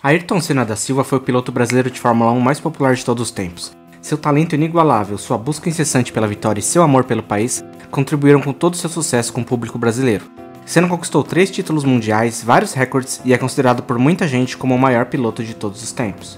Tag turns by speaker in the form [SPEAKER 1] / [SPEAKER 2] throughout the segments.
[SPEAKER 1] Ayrton Senna da Silva foi o piloto brasileiro de Fórmula 1 mais popular de todos os tempos. Seu talento inigualável, sua busca incessante pela vitória e seu amor pelo país contribuíram com todo o seu sucesso com o público brasileiro. Senna conquistou 3 títulos mundiais, vários recordes e é considerado por muita gente como o maior piloto de todos os tempos.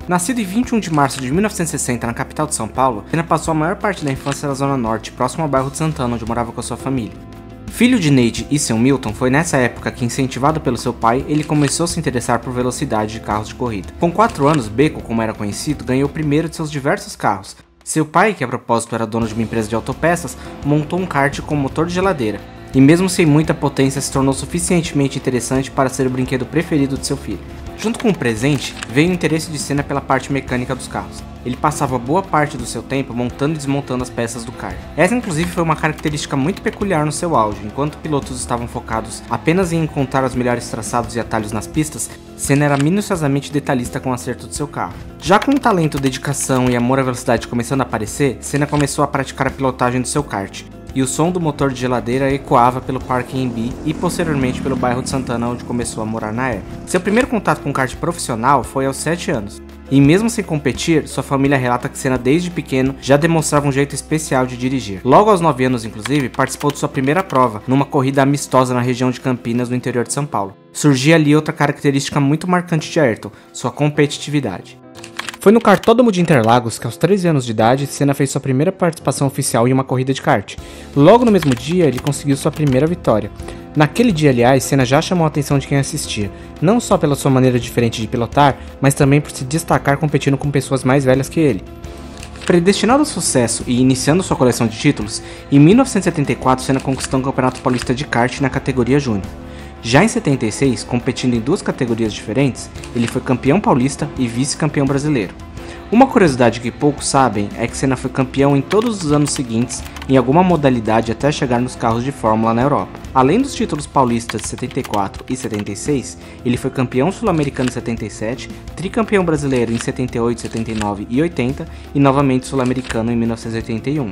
[SPEAKER 1] Nascido em 21 de março de 1960 na capital de São Paulo, Senna passou a maior parte da infância na Zona Norte, próximo ao bairro de Santana, onde morava com a sua família. Filho de Neide e seu Milton, foi nessa época que, incentivado pelo seu pai, ele começou a se interessar por velocidade de carros de corrida. Com 4 anos, Beco, como era conhecido, ganhou o primeiro de seus diversos carros. Seu pai, que a propósito era dono de uma empresa de autopeças, montou um kart com motor de geladeira, e mesmo sem muita potência se tornou suficientemente interessante para ser o brinquedo preferido de seu filho. Junto com o presente, veio o interesse de Senna pela parte mecânica dos carros. Ele passava boa parte do seu tempo montando e desmontando as peças do kart. Essa inclusive foi uma característica muito peculiar no seu auge. Enquanto pilotos estavam focados apenas em encontrar os melhores traçados e atalhos nas pistas, Senna era minuciosamente detalhista com o acerto do seu carro. Já com o talento, dedicação e amor à velocidade começando a aparecer, Senna começou a praticar a pilotagem do seu kart, e o som do motor de geladeira ecoava pelo Parque Embi e posteriormente pelo bairro de Santana, onde começou a morar na época. Seu primeiro contato com kart profissional foi aos 7 anos, e mesmo sem competir, sua família relata que Senna desde pequeno já demonstrava um jeito especial de dirigir. Logo aos 9 anos, inclusive, participou de sua primeira prova, numa corrida amistosa na região de Campinas, no interior de São Paulo. Surgia ali outra característica muito marcante de Ayrton, sua competitividade. Foi no Kartódromo de Interlagos que, aos 13 anos de idade, Senna fez sua primeira participação oficial em uma corrida de kart. Logo no mesmo dia, ele conseguiu sua primeira vitória. Naquele dia, aliás, Senna já chamou a atenção de quem assistia, não só pela sua maneira diferente de pilotar, mas também por se destacar competindo com pessoas mais velhas que ele. Predestinado ao sucesso e iniciando sua coleção de títulos, em 1974 Senna conquistou um campeonato paulista de kart na categoria Júnior. Já em 76, competindo em 2 categorias diferentes, ele foi campeão paulista e vice-campeão brasileiro. Uma curiosidade que poucos sabem é que Senna foi campeão em todos os anos seguintes em alguma modalidade até chegar nos carros de Fórmula na Europa. Além dos títulos paulistas de 74 e 76, ele foi campeão sul-americano em 77, tricampeão brasileiro em 78, 79 e 80 e novamente sul-americano em 1981.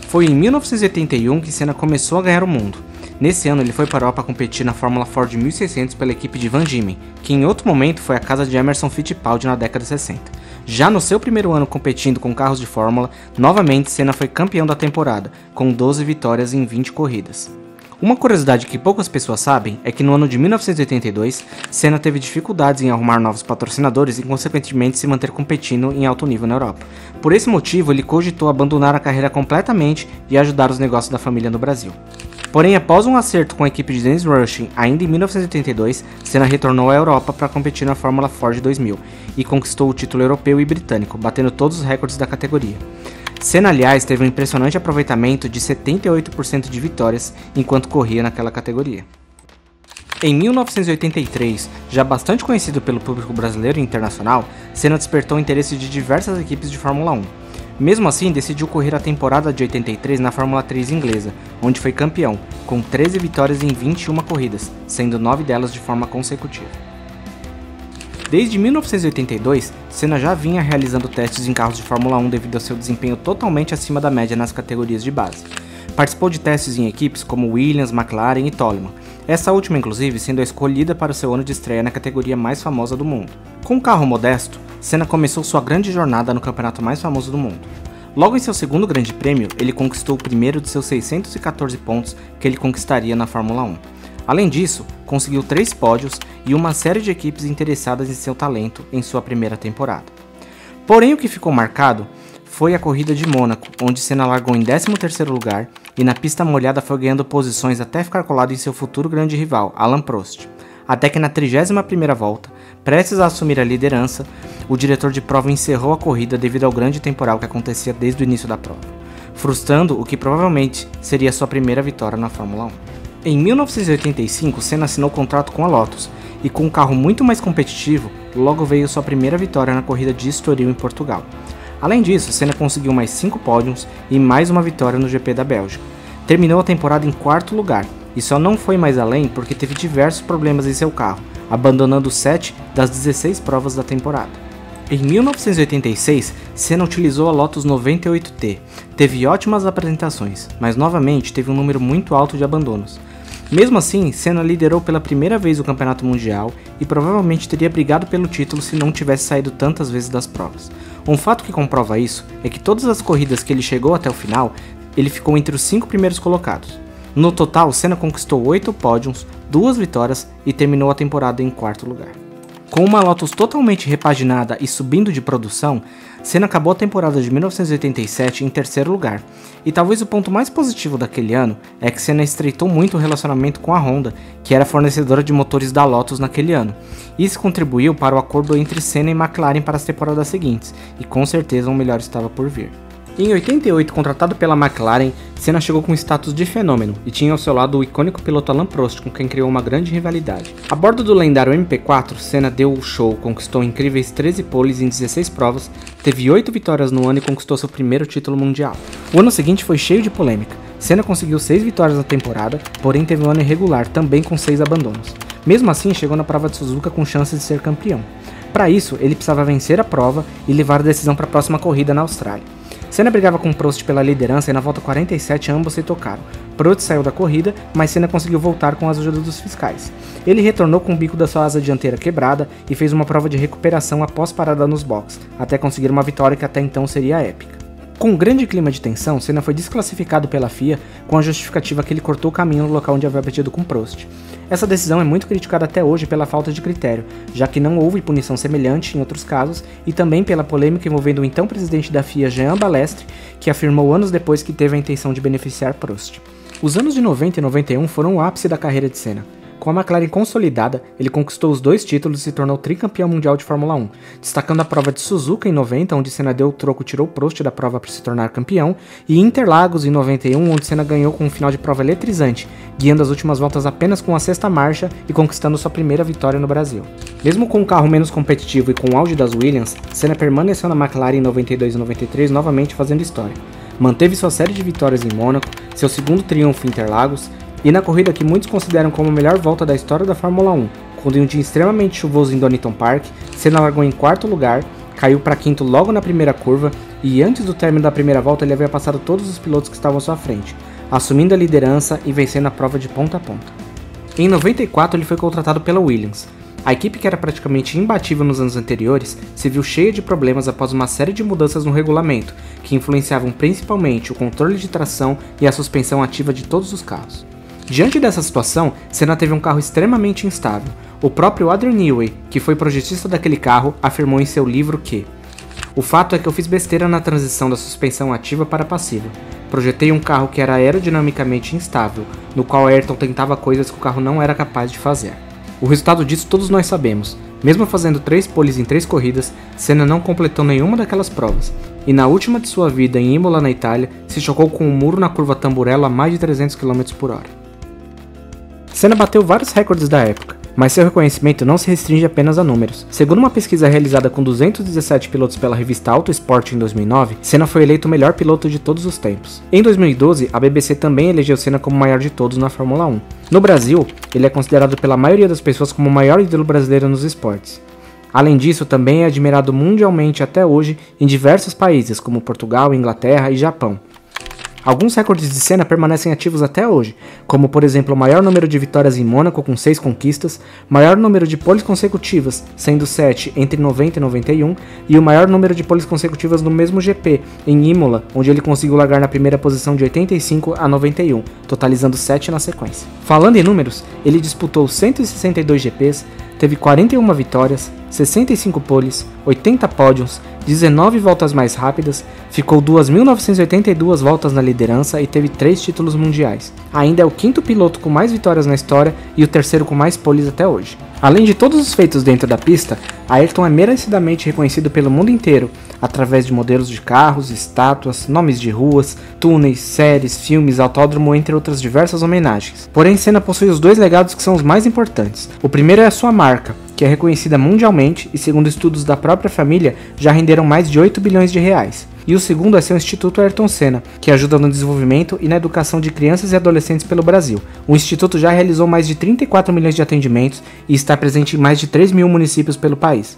[SPEAKER 1] Foi em 1981 que Senna começou a ganhar o mundo. Nesse ano ele foi para a Europa competir na Fórmula Ford 1600 pela equipe de Van Diemen, que em outro momento foi a casa de Emerson Fittipaldi na década de 60. Já no seu primeiro ano competindo com carros de Fórmula, novamente Senna foi campeão da temporada, com 12 vitórias em 20 corridas. Uma curiosidade que poucas pessoas sabem é que no ano de 1982, Senna teve dificuldades em arrumar novos patrocinadores e consequentemente se manter competindo em alto nível na Europa. Por esse motivo, ele cogitou abandonar a carreira completamente e ajudar os negócios da família no Brasil. Porém, após um acerto com a equipe de Dennis Rushing, ainda em 1982, Senna retornou à Europa para competir na Fórmula Ford 2000 e conquistou o título europeu e britânico, batendo todos os recordes da categoria. Senna, aliás, teve um impressionante aproveitamento de 78% de vitórias enquanto corria naquela categoria. Em 1983, já bastante conhecido pelo público brasileiro e internacional, Senna despertou o interesse de diversas equipes de Fórmula 1. Mesmo assim, decidiu correr a temporada de 83 na Fórmula 3 inglesa, onde foi campeão, com 13 vitórias em 21 corridas, sendo 9 delas de forma consecutiva. Desde 1982, Senna já vinha realizando testes em carros de Fórmula 1 devido ao seu desempenho totalmente acima da média nas categorias de base. Participou de testes em equipes como Williams, McLaren e Toleman, essa última inclusive sendo a escolhida para o seu ano de estreia na categoria mais famosa do mundo. Com um carro modesto, Senna começou sua grande jornada no campeonato mais famoso do mundo. Logo em seu segundo grande prêmio, ele conquistou o primeiro de seus 614 pontos que ele conquistaria na Fórmula 1. Além disso, conseguiu 3 pódios e uma série de equipes interessadas em seu talento em sua primeira temporada. Porém, o que ficou marcado foi a corrida de Mônaco, onde Senna largou em 13º lugar e na pista molhada foi ganhando posições até ficar colado em seu futuro grande rival, Alain Prost. Até que na 31ª volta, prestes a assumir a liderança, o diretor de prova encerrou a corrida devido ao grande temporal que acontecia desde o início da prova, frustrando o que provavelmente seria sua primeira vitória na Fórmula 1. Em 1985, Senna assinou contrato com a Lotus, e com um carro muito mais competitivo, logo veio sua primeira vitória na corrida de Estoril em Portugal. Além disso, Senna conseguiu mais 5 pódios e mais uma vitória no GP da Bélgica. Terminou a temporada em 4º lugar, e só não foi mais além porque teve diversos problemas em seu carro, abandonando 7 das 16 provas da temporada. Em 1986, Senna utilizou a Lotus 98T. Teve ótimas apresentações, mas novamente teve um número muito alto de abandonos. Mesmo assim, Senna liderou pela primeira vez o Campeonato Mundial e provavelmente teria brigado pelo título se não tivesse saído tantas vezes das provas. Um fato que comprova isso é que todas as corridas que ele chegou até o final, ele ficou entre os 5 primeiros colocados. No total, Senna conquistou 8 pódios, 2 vitórias e terminou a temporada em 4º lugar. Com uma Lotus totalmente repaginada e subindo de produção, Senna acabou a temporada de 1987 em 3º lugar. E talvez o ponto mais positivo daquele ano é que Senna estreitou muito o relacionamento com a Honda, que era fornecedora de motores da Lotus naquele ano. Isso contribuiu para o acordo entre Senna e McLaren para as temporadas seguintes, e com certeza um melhor estava por vir. Em 88, contratado pela McLaren, Senna chegou com status de fenômeno e tinha ao seu lado o icônico piloto Alain Prost, com quem criou uma grande rivalidade. A bordo do lendário MP4, Senna deu o show, conquistou incríveis 13 poles em 16 provas, teve 8 vitórias no ano e conquistou seu primeiro título mundial. O ano seguinte foi cheio de polêmica. Senna conseguiu 6 vitórias na temporada, porém teve um ano irregular, também com 6 abandonos. Mesmo assim, chegou na prova de Suzuka com chances de ser campeão. Para isso, ele precisava vencer a prova e levar a decisão para a próxima corrida na Austrália. Senna brigava com Prost pela liderança e na volta 47 ambos se tocaram. Prost saiu da corrida, mas Senna conseguiu voltar com a ajuda dos fiscais. Ele retornou com o bico da sua asa dianteira quebrada e fez uma prova de recuperação após parada nos boxes, até conseguir uma vitória que até então seria épica. Com um grande clima de tensão, Senna foi desclassificado pela FIA com a justificativa que ele cortou o caminho no local onde havia batido com Prost. Essa decisão é muito criticada até hoje pela falta de critério, já que não houve punição semelhante em outros casos, e também pela polêmica envolvendo o então presidente da FIA, Jean Balestre, que afirmou anos depois que teve a intenção de beneficiar Prost. Os anos de 90 e 91 foram o ápice da carreira de Senna. Com a McLaren consolidada, ele conquistou os 2 títulos e se tornou tricampeão mundial de Fórmula 1, destacando a prova de Suzuka em 90, onde Senna deu o troco e tirou Prost da prova para se tornar campeão, e Interlagos em 91, onde Senna ganhou com um final de prova eletrizante, guiando as últimas voltas apenas com a 6ª marcha e conquistando sua primeira vitória no Brasil. Mesmo com um carro menos competitivo e com o auge das Williams, Senna permaneceu na McLaren em 92 e 93 novamente fazendo história. Manteve sua série de vitórias em Mônaco, seu segundo triunfo em Interlagos, e na corrida que muitos consideram como a melhor volta da história da Fórmula 1, quando em um dia extremamente chuvoso em Donington Park, Senna largou em 4º lugar, caiu para 5º logo na primeira curva e antes do término da primeira volta ele havia passado todos os pilotos que estavam à sua frente, assumindo a liderança e vencendo a prova de ponta a ponta. Em 94 ele foi contratado pela Williams. A equipe, que era praticamente imbatível nos anos anteriores, se viu cheia de problemas após uma série de mudanças no regulamento, que influenciavam principalmente o controle de tração e a suspensão ativa de todos os carros. Diante dessa situação, Senna teve um carro extremamente instável. O próprio Adrian Newey, que foi projetista daquele carro, afirmou em seu livro que "O fato é que eu fiz besteira na transição da suspensão ativa para passiva. Projetei um carro que era aerodinamicamente instável, no qual Ayrton tentava coisas que o carro não era capaz de fazer." O resultado disso todos nós sabemos. Mesmo fazendo 3 poles em 3 corridas, Senna não completou nenhuma daquelas provas. E na última de sua vida em Imola, na Itália, se chocou com um muro na curva Tamburello a mais de 300 km por hora. Senna bateu vários recordes da época, mas seu reconhecimento não se restringe apenas a números. Segundo uma pesquisa realizada com 217 pilotos pela revista Auto Sport em 2009, Senna foi eleito o melhor piloto de todos os tempos. Em 2012, a BBC também elegeu Senna como o maior de todos na Fórmula 1. No Brasil, ele é considerado pela maioria das pessoas como o maior ídolo brasileiro nos esportes. Além disso, também é admirado mundialmente até hoje em diversos países, como Portugal, Inglaterra e Japão. Alguns recordes de Senna permanecem ativos até hoje, como por exemplo o maior número de vitórias em Mônaco com 6 conquistas, maior número de poles consecutivas, sendo 7 entre 90 e 91, e o maior número de poles consecutivas no mesmo GP, em Imola, onde ele conseguiu largar na primeira posição de 85 a 91, totalizando 7 na sequência. Falando em números, ele disputou 162 GPs, teve 41 vitórias, 65 poles, 80 pódios, 19 voltas mais rápidas, ficou 2.982 voltas na liderança e teve 3 títulos mundiais. Ainda é o 5º piloto com mais vitórias na história e o 3º com mais poles até hoje. Além de todos os feitos dentro da pista, Ayrton é merecidamente reconhecido pelo mundo inteiro, através de modelos de carros, estátuas, nomes de ruas, túneis, séries, filmes, autódromo, entre outras diversas homenagens. Porém, Senna possui os 2 legados que são os mais importantes. O primeiro é a sua marca, que é reconhecida mundialmente e, segundo estudos da própria família, já renderam mais de 8 bilhões de reais. E o segundo é seu Instituto Ayrton Senna, que ajuda no desenvolvimento e na educação de crianças e adolescentes pelo Brasil. O Instituto já realizou mais de 34 milhões de atendimentos e está presente em mais de 3 mil municípios pelo país.